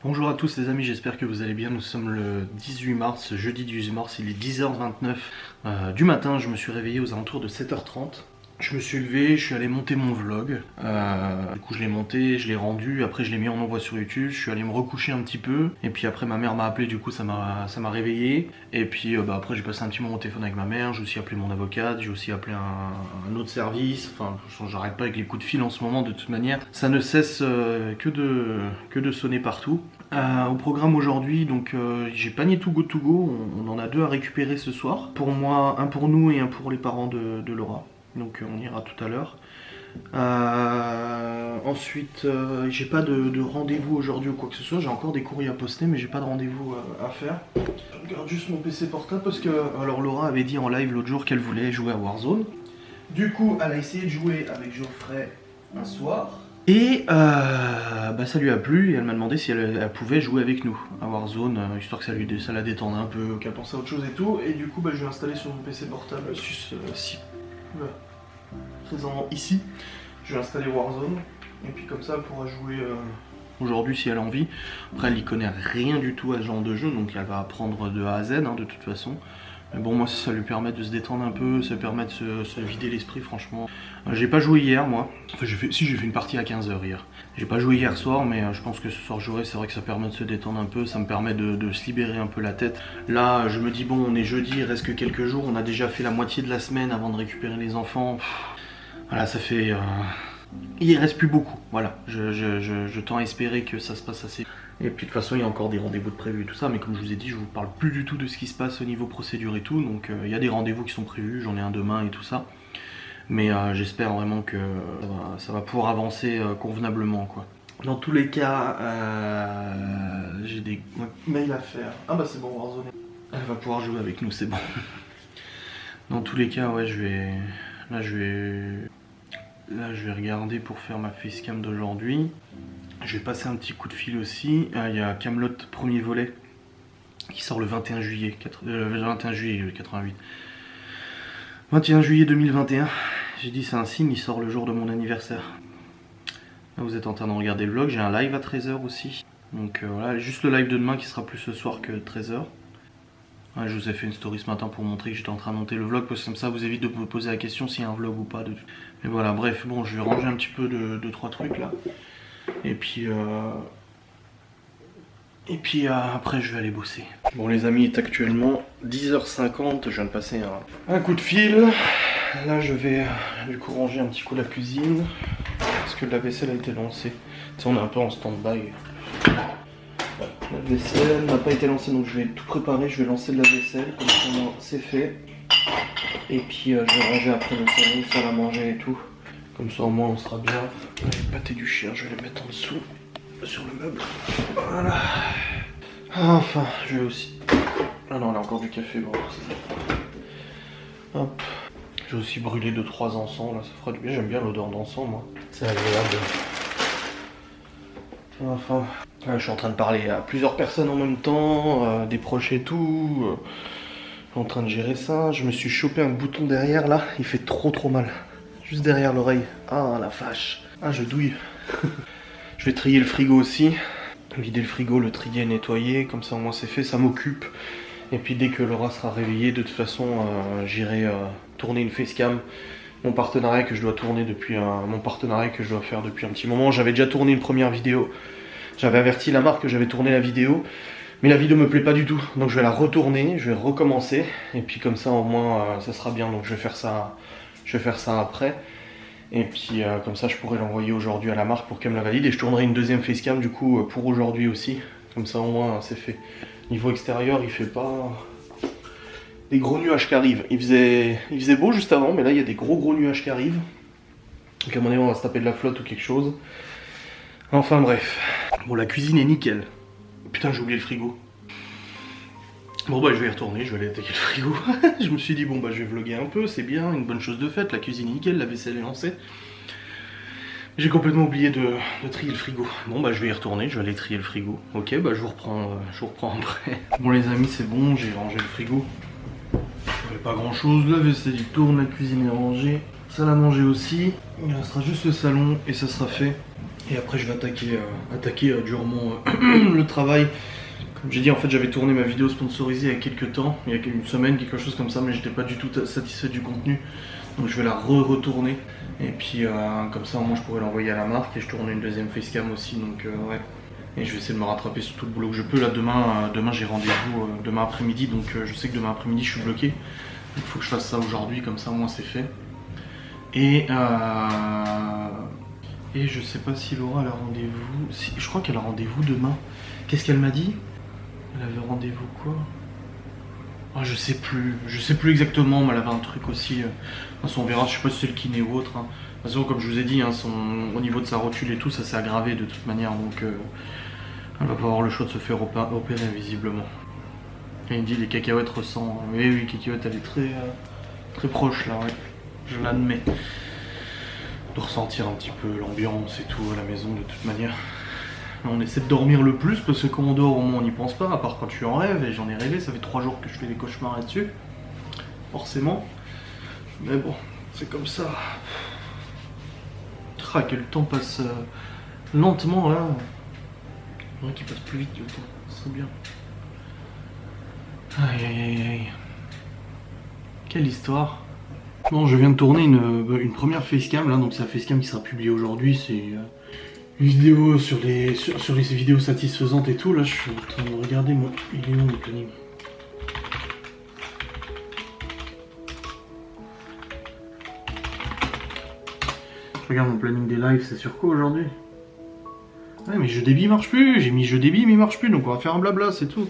Bonjour à tous les amis, j'espère que vous allez bien. Nous sommes le 18 mars, jeudi 18 mars, il est 10h29 du matin. Je me suis réveillé aux alentours de 7h30. Je me suis levé, je suis allé monter mon vlog. Du coup je l'ai monté, je l'ai rendu, après je l'ai mis en envoi sur YouTube. Je suis allé me recoucher un petit peu. Et puis après ma mère m'a appelé, du coup ça m'a réveillé. Et puis après j'ai passé un petit moment au téléphone avec ma mère. J'ai aussi appelé mon avocate, j'ai aussi appelé un autre service. Enfin j'arrête pas avec les coups de fil en ce moment de toute manière. Ça ne cesse que de sonner partout. Au programme aujourd'hui, donc j'ai panier to go, on en a deux à récupérer ce soir. Pour moi, un pour nous et un pour les parents de Laura. Donc on ira tout à l'heure. Ensuite, j'ai pas de rendez-vous aujourd'hui ou quoi que ce soit. J'ai encore des courriers à poster, mais j'ai pas de rendez-vous à faire. Je regarde juste mon PC portable parce que alors Laura avait dit en live l'autre jour qu'elle voulait jouer à Warzone. Du coup, elle a essayé de jouer avec Geoffrey un soir. Et ça lui a plu et elle m'a demandé si elle pouvait jouer avec nous à Warzone, histoire que ça la détende un peu, qu'elle pense à autre chose et tout. Et du coup, je vais installer sur mon PC portable, présent ici. Je vais installer Warzone et puis comme ça, elle pourra jouer aujourd'hui si elle a envie. Après, elle y connaît rien du tout à ce genre de jeu, donc elle va apprendre de A à Z de toute façon. Mais bon, moi ça lui permet de se détendre un peu, ça permet de se vider l'esprit franchement. J'ai pas joué hier moi, enfin j'ai fait une partie à 15h hier. J'ai pas joué hier soir mais je pense que ce soir je jouerai, c'est vrai que ça permet de se détendre un peu, ça me permet de se libérer un peu la tête. Là je me dis bon on est jeudi, il reste que quelques jours, on a déjà fait la moitié de la semaine avant de récupérer les enfants. Voilà ça fait... Il reste plus beaucoup, voilà, je tends à espérer que ça se passe assez. Et puis de toute façon il y a encore des rendez-vous de prévus et tout ça, mais comme je vous ai dit je vous parle plus du tout de ce qui se passe au niveau procédure et tout, donc il y a des rendez-vous qui sont prévus, j'en ai un demain et tout ça. Mais j'espère vraiment que ça va pouvoir avancer convenablement quoi. Dans tous les cas, j'ai des mails à faire. Ah bah c'est bon, Warzone. Elle va pouvoir jouer avec nous, c'est bon. Dans tous les cas, ouais Là je vais regarder pour faire ma facecam d'aujourd'hui. Je vais passer un petit coup de fil aussi. Il y a Camelot premier volet qui sort le 21 juillet 88. 21 juillet 2021. J'ai dit c'est un signe, il sort le jour de mon anniversaire. Là, vous êtes en train de regarder le vlog. J'ai un live à 13h aussi. Donc voilà, juste le live de demain qui sera plus ce soir que 13h. Ouais, je vous ai fait une story ce matin pour montrer que j'étais en train de monter le vlog, parce que comme ça vous évite de vous poser la question s'il y a un vlog ou pas. Mais voilà, bref, bon, je vais ranger un petit peu de 3 trucs là. Et puis après je vais aller bosser. Bon les amis, il est actuellement 10h50, je viens de passer un coup de fil. Là je vais du coup ranger un petit coup la cuisine, parce que la vaisselle a été lancée. Tu sais, on est un peu en stand-by. La vaisselle n'a pas été lancée, donc je vais tout préparer, je vais lancer de la vaisselle, comme ça c'est fait. Et puis je vais ranger après le salon, salle à manger et tout. Comme ça au moins on sera bien. Les pâtés du chien, je vais les mettre en dessous, sur le meuble. Voilà. Enfin, je vais aussi... Ah non, il y a encore du café, bon. Hop. Je vais aussi brûler 2-3 encens, là, ça fera du bien. J'aime bien l'odeur d'encens, moi. C'est agréable. Enfin, là, je suis en train de parler à plusieurs personnes en même temps, des proches et tout. Je suis en train de gérer ça. Je me suis chopé un bouton derrière, là. Il fait trop mal. Juste derrière l'oreille. Ah, la vache. Ah, je douille. Je vais trier le frigo aussi. Vider le frigo, le trier, nettoyer. Comme ça, au moins, c'est fait. Ça m'occupe. Et puis, dès que Laura sera réveillée, de toute façon, j'irai tourner une facecam. Mon partenariat que je dois tourner depuis que je dois faire depuis un petit moment. J'avais déjà tourné une première vidéo. J'avais averti la marque que j'avais tourné la vidéo. Mais la vidéo me plaît pas du tout. Donc je vais la retourner, je vais recommencer. Et puis comme ça, au moins, ça sera bien. Donc je vais faire ça après. Et puis comme ça je pourrais l'envoyer aujourd'hui à la marque pour qu'elle me la valide. Et je tournerai une deuxième facecam du coup pour aujourd'hui aussi. Comme ça au moins c'est fait. Niveau extérieur il fait pas des gros nuages qui arrivent. Il faisait beau juste avant mais là il y a des gros nuages qui arrivent. Donc à mon avis on va se taper de la flotte ou quelque chose. Enfin bref. Bon la cuisine est nickel. Putain j'ai oublié le frigo. Bon bah je vais y retourner, je vais aller attaquer le frigo. Je me suis dit bon bah je vais vlogger un peu, c'est bien, une bonne chose de faite, la cuisine est nickel, la vaisselle est lancée. J'ai complètement oublié de trier le frigo. Bon bah je vais y retourner, je vais aller trier le frigo. Ok bah je vous reprends après. Bon les amis c'est bon, j'ai rangé le frigo. Il n'y a pas grand chose, la vaisselle il tourne, la cuisine est rangée. Salle à manger aussi. Il restera juste le salon et ça sera fait. Et après je vais attaquer durement le travail. Comme j'ai dit, en fait j'avais tourné ma vidéo sponsorisée il y a quelques temps, il y a une semaine, quelque chose comme ça, mais j'étais pas du tout satisfait du contenu. Donc je vais la retourner. Et puis comme ça au moins je pourrais l'envoyer à la marque. Et je tourne une deuxième facecam aussi, donc ouais. Et je vais essayer de me rattraper sur tout le boulot que je peux. Là demain j'ai rendez-vous demain après-midi, donc je sais que demain après-midi je suis bloqué. Il faut que je fasse ça aujourd'hui, comme ça au moins c'est fait. Et je sais pas si Laura a rendez-vous. Je crois qu'elle a rendez-vous demain. Qu'est-ce qu'elle m'a dit? Elle avait rendez-vous quoi? Ah, je sais plus exactement, mais elle avait un truc aussi. De toute façon, on verra, je sais pas si c'est le kiné ou autre. Hein. De toute façon, comme je vous ai dit, hein, au niveau de sa rotule et tout, ça s'est aggravé de toute manière, donc elle va pas avoir le choix de se faire opérer visiblement. Et il me dit les cacahuètes ressentent. Oui, cacahuètes, elle est très proche là, ouais. Je l'admets. De ressentir un petit peu l'ambiance et tout à la maison de toute manière. On essaie de dormir le plus parce que quand on dort au moins on n'y pense pas, à part quand tu en rêves, et j'en ai rêvé, ça fait 3 jours que je fais des cauchemars là-dessus. Forcément. Mais bon, c'est comme ça. Que le temps passe lentement là. Il faudrait qu'il passe plus vite le temps, ce serait bien. Aïe aïe aïe aïe. Quelle histoire. Bon, je viens de tourner une première facecam là, donc c'est la facecam qui sera publiée aujourd'hui, c'est une vidéo sur les vidéos satisfaisantes et tout. Là je suis en train de regarder moi, il est où le planning? Je regarde mon planning des lives, c'est sur quoi aujourd'hui? Ouais mais jeu débit marche plus, j'ai mis jeu débit mais il marche plus, donc on va faire un blabla, c'est tout.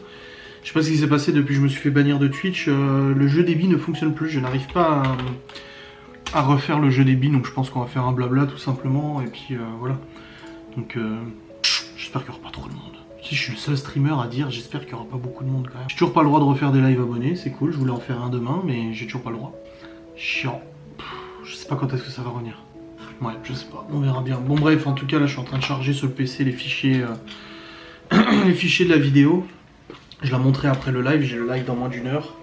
Je sais pas ce qui s'est passé depuis que je me suis fait bannir de Twitch, le jeu débit ne fonctionne plus, je n'arrive pas à refaire le jeu débit, donc je pense qu'on va faire un blabla tout simplement, et puis voilà. Donc j'espère qu'il n'y aura pas trop de monde. Si je suis le seul streamer à dire, j'espère qu'il n'y aura pas beaucoup de monde quand même. J'ai toujours pas le droit de refaire des lives abonnés, c'est cool, je voulais en faire un demain, mais j'ai toujours pas le droit. Chiant. Je sais pas quand est-ce que ça va revenir. Ouais, je sais pas, on verra bien. Bon bref, en tout cas là je suis en train de charger sur le PC les fichiers, les fichiers de la vidéo. Je la montrerai après le live, j'ai le live dans moins d'1 heure.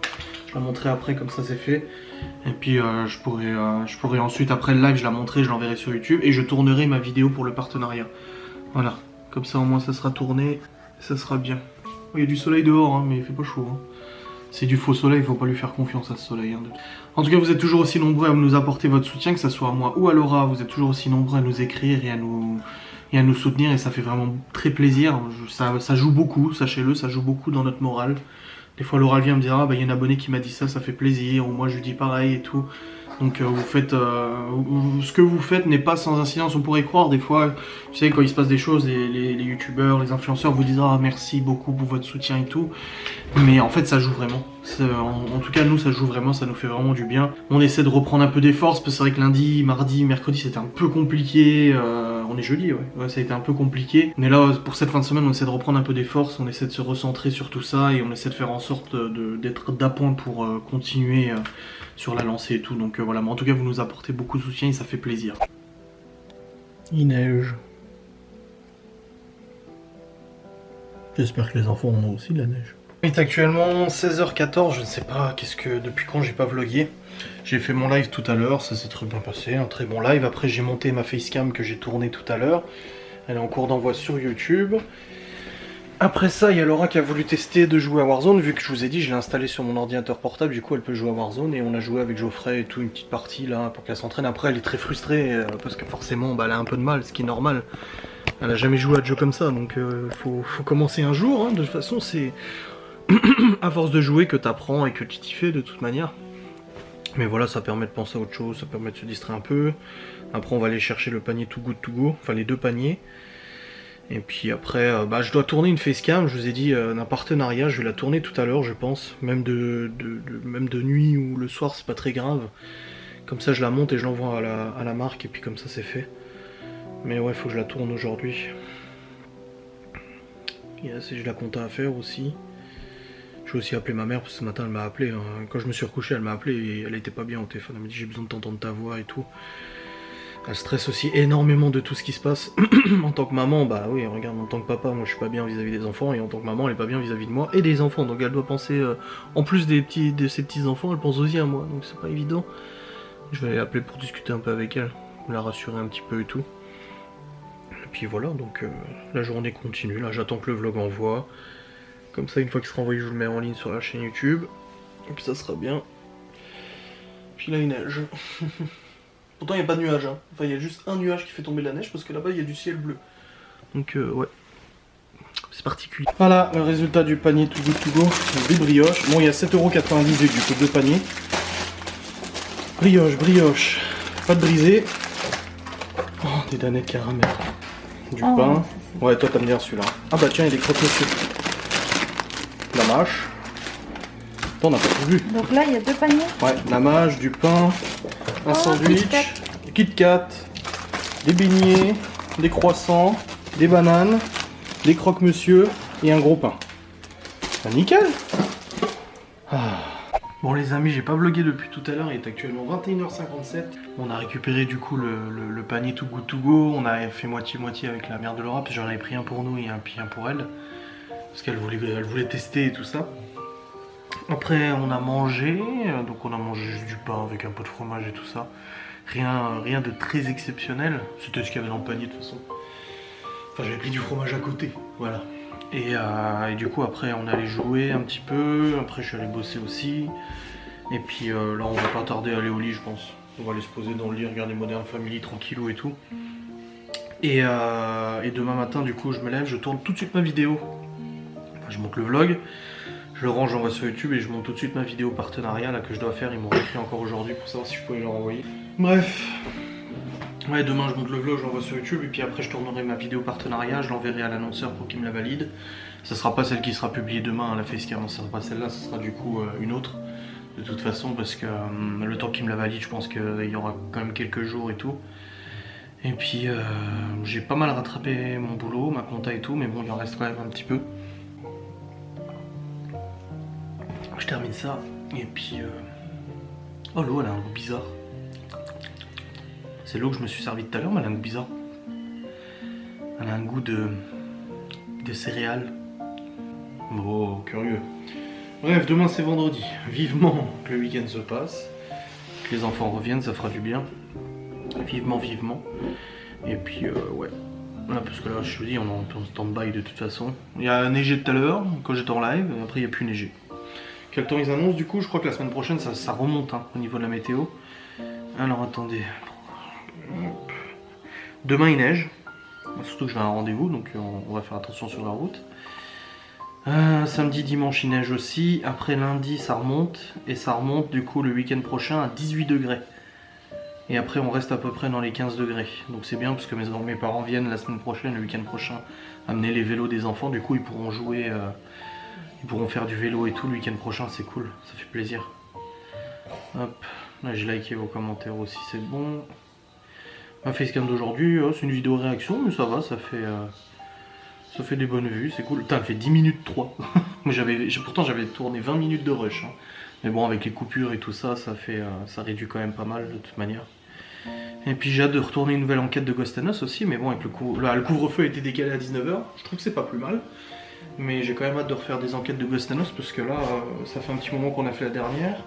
Je la montrerai après, comme ça c'est fait. Et puis je pourrais ensuite, après le live, je la montrerai, je l'enverrai sur YouTube. Et je tournerai ma vidéo pour le partenariat. Voilà, comme ça au moins ça sera tourné, ça sera bien. Il y a du soleil dehors, hein, mais il fait pas chaud. Hein. C'est du faux soleil, il faut pas lui faire confiance à ce soleil. Hein. En tout cas, vous êtes toujours aussi nombreux à nous apporter votre soutien, que ce soit à moi ou à Laura. Vous êtes toujours aussi nombreux à nous écrire et à nous soutenir, et ça fait vraiment très plaisir. Ça joue beaucoup, sachez-le, ça joue beaucoup dans notre morale. Des fois Laura vient me dire, ah bah il y a un abonné qui m'a dit ça fait plaisir, ou moi je lui dis pareil et tout. Donc vous faites, ce que vous faites n'est pas sans incidence, on pourrait croire des fois, tu sais quand il se passe des choses, les youtubeurs, les influenceurs vous disent ah merci beaucoup pour votre soutien et tout. Mais en fait ça joue vraiment, en tout cas nous ça joue vraiment, ça nous fait vraiment du bien. On essaie de reprendre un peu des forces, parce que c'est vrai que lundi, mardi, mercredi c'était un peu compliqué, on est jeudi ouais, ça a été un peu compliqué. Mais là pour cette fin de semaine on essaie de reprendre un peu des forces, on essaie de se recentrer sur tout ça, et on essaie de faire en sorte d'être d'appoint pour continuer sur la lancée et tout, donc voilà, mais en tout cas vous nous apportez beaucoup de soutien et ça fait plaisir. Il neige. J'espère que les enfants en ont aussi de la neige. Il est actuellement 16h14, je ne sais pas depuis quand j'ai pas vlogué. J'ai fait mon live tout à l'heure, ça s'est très bien passé, un très bon live. Après j'ai monté ma facecam que j'ai tournée tout à l'heure. Elle est en cours d'envoi sur YouTube. Après ça, il y a Laura qui a voulu tester de jouer à Warzone, vu que je vous ai dit, je l'ai installé sur mon ordinateur portable, du coup elle peut jouer à Warzone, et on a joué avec Geoffrey et tout, une petite partie là, pour qu'elle s'entraîne. Après elle est très frustrée, parce que forcément, bah, elle a un peu de mal, ce qui est normal. Elle a jamais joué à de jeu comme ça, donc faut commencer un jour, hein. De toute façon c'est à force de jouer que t'apprends et que tu t'y fais de toute manière. Mais voilà, ça permet de penser à autre chose, ça permet de se distraire un peu. Après on va aller chercher le panier Too Good To Go, enfin les 2 paniers. Et puis après, je dois tourner une facecam, je vous ai dit, d'un partenariat, je vais la tourner tout à l'heure, je pense. Même de nuit ou le soir, c'est pas très grave. Comme ça, je la monte et je l'envoie à la marque, et puis comme ça, c'est fait. Mais ouais, faut que je la tourne aujourd'hui. Et là, j'ai la compta à faire aussi. Je vais aussi appeler ma mère, parce que ce matin, elle m'a appelé. Hein. Quand je me suis recouché, elle m'a appelé et elle était pas bien au téléphone. Elle m'a dit, j'ai besoin de t'entendre ta voix et tout. Elle stresse aussi énormément de tout ce qui se passe. En tant que maman, bah oui, regarde, en tant que papa, moi je suis pas bien vis-à-vis des enfants, et en tant que maman, elle est pas bien vis-à-vis de moi et des enfants. Donc elle doit penser, en plus de ses petits enfants, elle pense aussi à moi. Donc c'est pas évident. Je vais aller appeler pour discuter un peu avec elle, la rassurer un petit peu et tout. Et puis voilà, donc la journée continue. Là, j'attends que le vlog envoie. Comme ça, une fois qu'il sera envoyé, je vous le mets en ligne sur la chaîne YouTube. Et puis ça sera bien. Puis là, il neige. Pourtant, il n'y a pas de nuage. Hein. Enfin, il y a juste un nuage qui fait tomber de la neige parce que là-bas, il y a du ciel bleu. Donc, ouais. C'est particulier. Voilà le résultat du panier Too Good To Go. Des brioches. Bon, il y a 7,98€ du coup, 2 paniers. Brioche. Pas de brisé. Oh, des danettes caramel. Du pain. Ouais, toi, t'aimes bien celui-là. Ah bah tiens, il y a des croque-monsieur. La mâche. Attends, on n'a pas tout vu. Donc là, il y a 2 paniers. Ouais, la mâche, du pain, un sandwich, Kit Kat, des beignets, des croissants, des bananes, des croque-monsieur et un gros pain. Ah, nickel. Bon les amis, j'ai pas vlogué depuis tout à l'heure, il est actuellement 21h57. On a récupéré du coup le panier Too Good To Go, on a fait moitié-moitié avec la mère de Laura, parce que j'en avais pris un pour nous et un pour elle. Parce qu'elle voulait tester et tout ça. Après on a mangé, donc on a mangé juste du pain avec un peu de fromage et tout ça. Rien de très exceptionnel, c'était ce qu'il y avait dans le panier de toute façon. Enfin j'avais pris du fromage à côté, voilà. Et du coup après on allait jouer un petit peu, après je suis allé bosser aussi. Et puis là on va pas tarder à aller au lit je pense. On va aller se poser dans le lit, regarder Modern Family tranquillou et tout. Et demain matin du coup je me lève, je tourne tout de suite ma vidéo. Enfin, je monte le vlog, je le range, j'envoie sur YouTube et je monte tout de suite ma vidéo partenariat là que je dois faire. Ils m'ont écrit encore aujourd'hui pour savoir si je pouvais leur envoyer. Bref. Ouais, demain je monte le vlog, je l'envoie sur YouTube et puis après je tournerai ma vidéo partenariat, je l'enverrai à l'annonceur pour qu'il me la valide. Ça sera pas celle qui sera publiée demain à la facecam, ça sera pas celle-là, ça sera du coup une autre. De toute façon parce que le temps qu'il me la valide, je pense qu'il y aura quand même quelques jours et tout. Et puis j'ai pas mal rattrapé mon boulot, ma compta et tout, mais bon il en reste quand même un petit peu. Je termine ça et puis... Oh l'eau elle a un goût bizarre. C'est l'eau que je me suis servi tout à l'heure, mais elle a un goût bizarre. Elle a un goût de céréales. Oh, curieux. Bref, demain c'est vendredi. Vivement que le week-end se passe. Que les enfants reviennent, ça fera du bien. Vivement. Et puis, ouais. Voilà, parce que là, je te dis, on est en stand-by de toute façon. Il y a neigé tout à l'heure, quand j'étais en live. Après, il n'y a plus neigé. Quel temps ils annoncent du coup? Je crois que la semaine prochaine, ça remonte hein, au niveau de la météo. Alors, attendez. Demain il neige, surtout que j'ai un rendez-vous donc on va faire attention sur la route. Samedi, dimanche il neige aussi, après lundi ça remonte et ça remonte du coup le week-end prochain à 18 degrés. Et après on reste à peu près dans les 15 degrés. Donc c'est bien parce que mes parents viennent la semaine prochaine, le week-end prochain, amener les vélos des enfants. Du coup ils pourront jouer, ils pourront faire du vélo et tout le week-end prochain, c'est cool, ça fait plaisir. Hop, là j'ai liké vos commentaires aussi, c'est bon. Ma facecam d'aujourd'hui, c'est une vidéo réaction, mais ça va, ça fait des bonnes vues, c'est cool. Putain, elle fait 10 minutes 3. Pourtant j'avais tourné 20 minutes de rush. Hein. Mais bon, avec les coupures et tout ça, ça réduit quand même pas mal de toute manière. Et puis j'ai hâte de retourner une nouvelle enquête de Ghost and Us aussi, mais bon, avec le couvre-feu a été décalé à 19h, je trouve que c'est pas plus mal. Mais j'ai quand même hâte de refaire des enquêtes de Ghost and Us, parce que là, ça fait un petit moment qu'on a fait la dernière.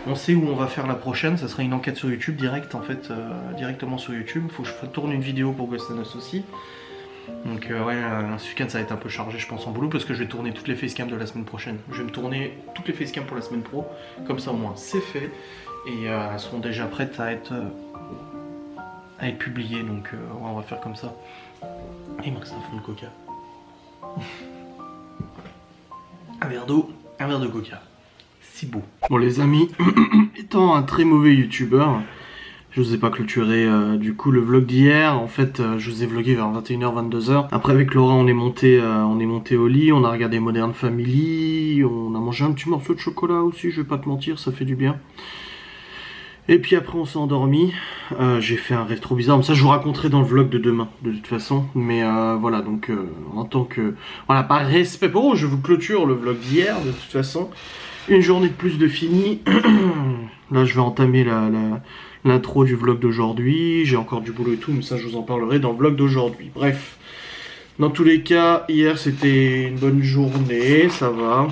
On sait où on va faire la prochaine, ça sera une enquête sur YouTube direct en fait, directement sur YouTube. Il faut que je tourne une vidéo pour Ghost and Us aussi. Donc ouais, ce week-end ça va être un peu chargé je pense en boulot parce que je vais tourner toutes les facecams de la semaine prochaine. Je vais me tourner toutes les facecams pour la semaine pro, comme ça au moins c'est fait. Et elles seront déjà prêtes à être publiées, donc ouais, on va faire comme ça. Et il me reste un fond de coca. Un verre d'eau, un verre de coca. Si beau. Bon les amis, étant un très mauvais youtubeur, je vous ai pas clôturé du coup le vlog d'hier. En fait je vous ai vlogué vers 21h, 22h. Après avec Laura on est monté au lit, on a regardé Modern Family, on a mangé un petit morceau de chocolat aussi, je vais pas te mentir, ça fait du bien. Et puis après on s'est endormi, j'ai fait un rêve trop bizarre, mais ça je vous raconterai dans le vlog de demain de toute façon. Mais voilà, donc en tant que... Voilà, par respect pour vous, je vous clôture le vlog d'hier de toute façon. Une journée de plus de fini. Là je vais entamer l'intro du vlog d'aujourd'hui. J'ai encore du boulot et tout, mais ça je vous en parlerai dans le vlog d'aujourd'hui. Bref, dans tous les cas, hier c'était une bonne journée, ça va.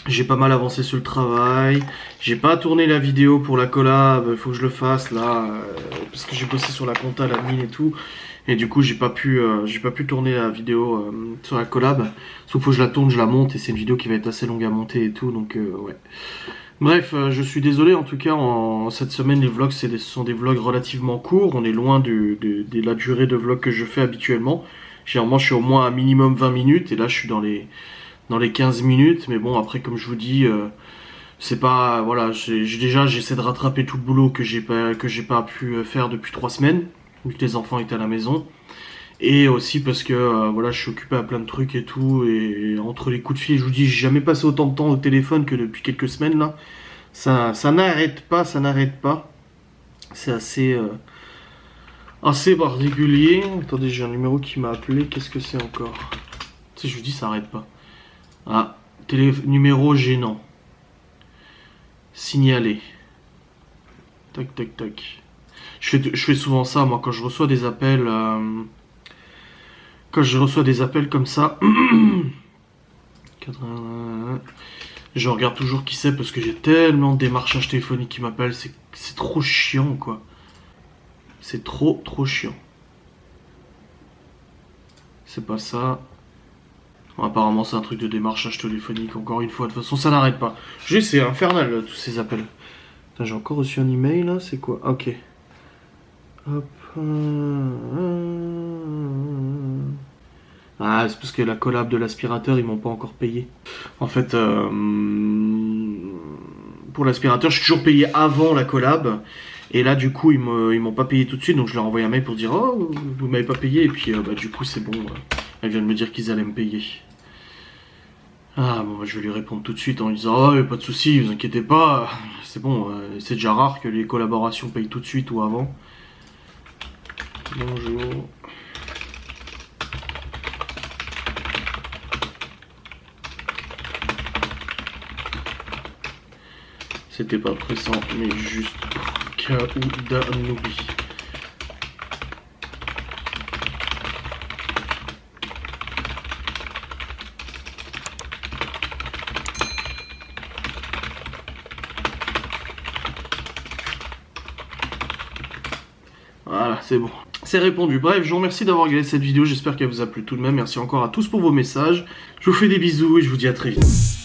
J'ai pas mal avancé sur le travail. J'ai pas tourné la vidéo pour la collab, il faut que je le fasse là, parce que j'ai bossé sur la compta, l'admin et tout. Et du coup j'ai pas pu tourner la vidéo sur la collab. Sauf que je la tourne, je la monte et c'est une vidéo qui va être assez longue à monter et tout, donc ouais. Bref, je suis désolé en tout cas, cette semaine les vlogs ce sont des vlogs relativement courts. On est loin de la durée de vlog que je fais habituellement. Généralement je suis au moins à minimum 20 minutes et là je suis dans les 15 minutes. Mais bon après comme je vous dis, c'est pas... Voilà, j'essaie de rattraper tout le boulot que j'ai pas pu faire depuis 3 semaines, vu que les enfants étaient à la maison. Et aussi parce que voilà, je suis occupé à plein de trucs et tout, et entre les coups de fil, je vous dis, j'ai jamais passé autant de temps au téléphone que depuis quelques semaines là. Ça n'arrête pas, ça n'arrête pas. C'est assez particulier. Attendez, j'ai un numéro qui m'a appelé, qu'est-ce que c'est encore? Tu sais, je vous dis, ça n'arrête pas. Ah, numéro gênant. Signaler. Tac, tac, tac. Je fais souvent ça, moi, quand je reçois des appels... Quand je reçois des appels comme ça, je regarde toujours qui c'est parce que j'ai tellement de démarchages téléphoniques qui m'appellent, c'est trop chiant quoi. C'est trop chiant. C'est pas ça. Bon, apparemment c'est un truc de démarchage téléphonique, encore une fois, de toute façon ça n'arrête pas. C'est infernal là, tous ces appels. J'ai encore reçu un email là, c'est quoi? Ok. Hop. Ah, c'est parce que la collab de l'aspirateur, ils m'ont pas encore payé. En fait, pour l'aspirateur, je suis toujours payé avant la collab. Et là, du coup, ils m'ont pas payé tout de suite. Donc, je leur ai envoyé un mail pour dire « Oh, vous m'avez pas payé ». Et puis, bah, du coup, c'est bon. Elle vient de me dire qu'ils allaient me payer. Ah, bon, bah, je vais lui répondre tout de suite en lui disant « Oh, pas de soucis, vous inquiétez pas. C'est bon, c'est déjà rare que les collaborations payent tout de suite ou avant. » Bonjour. C'était pas pressant, mais juste au cas où d'un oubli. Voilà, c'est bon. C'est répondu. Bref, je vous remercie d'avoir regardé cette vidéo. J'espère qu'elle vous a plu tout de même. Merci encore à tous pour vos messages. Je vous fais des bisous et je vous dis à très vite.